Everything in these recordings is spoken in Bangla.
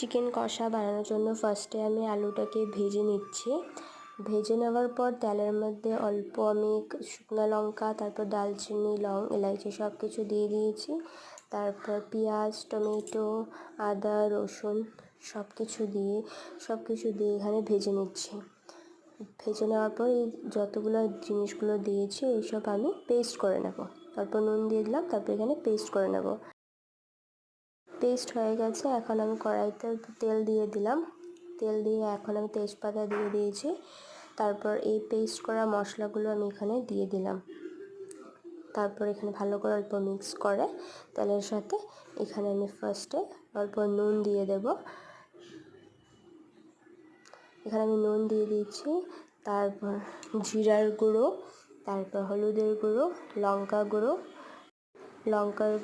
চিকেন কষা বানানোর জন্য ফার্স্টে আমি আলুটাকে ভেজে নিচ্ছি। ভেজে নেওয়ার পর তেলের মধ্যে অল্প আমি শুকনো লঙ্কা, তারপর দারচিনি, লং, এলাচি সব কিছু দিয়ে দিয়েছি। তারপর পেঁয়াজ, টমেটো, আদা, রসুন সব কিছু দিয়ে এখানে ভেজে নিচ্ছি। ভেজে নেওয়ার পর এই যতগুলো জিনিসগুলো দিয়েছি এইসব আমি পেস্ট করে নেব। তারপর নুন দিয়ে দিলাম, তারপর এখানে পেস্ট করে নেব। পেস্ট হয়ে গেছে। এখন আমি কড়াইতে তেল দিয়ে দিলাম। তেল দিয়ে এখন আমি তেজপাতা দিয়ে দিয়েছি। তারপর এই পেস্ট করা মশলাগুলো আমি এখানে দিয়ে দিলাম। তারপর এখানে ভালো করে অল্প মিক্স করে তেলের সাথে এখানে আমি ফার্স্টে অল্প নুন দিয়ে দেব। এখানে আমি নুন দিয়ে দিচ্ছি। তারপর জিরার গুঁড়ো, তারপর হলুদের গুঁড়ো, লঙ্কার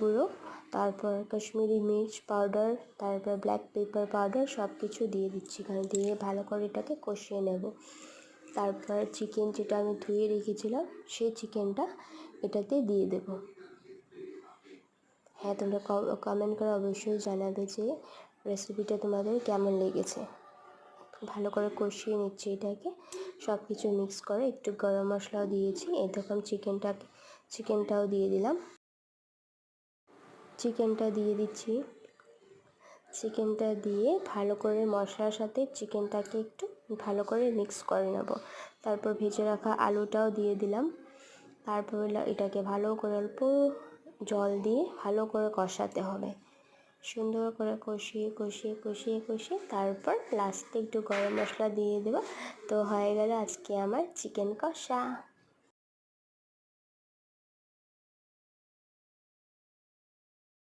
গুঁড়ো, তারপর কাশ্মীরি মির্চ পাউডার, তারপর ব্ল্যাক পেপার পাউডার সব কিছু দিয়ে দিচ্ছি। এখানে দিয়ে ভালো করে এটাকে কষিয়ে নেব। তারপর চিকেন যেটা আমি ধুয়ে রেখেছিলাম সেই চিকেনটা এটাতে দিয়ে দেব। হ্যাঁ, তোমরা কমেন্ট করে অবশ্যই জানাবে যে রেসিপিটা তোমাদের কেমন লেগেছে। ভালো করে কষিয়ে নিচ্ছি এটাকে, সব কিছু মিক্স করে একটু গরম মশলাও দিয়েছি। এই দেখুন চিকেনটাও দিয়ে দিলাম। চিকেনটা দিয়ে দিচ্ছি। চিকেনটা দিয়ে ভালো করে মশলার সাথে চিকেনটাকে একটু ভালো করে মিক্স করে নেব। তারপর ভেজে রাখা আলুটাও দিয়ে দিলাম। তারপর এটাকে ভালো করে অল্প জল দিয়ে ভালো করে কষাতে হবে। সুন্দর করে কষিয়ে তারপর লাস্টে একটু গরম মশলা দিয়ে দেবো। তো হয়ে গেল আজকে আমার চিকেন কষা।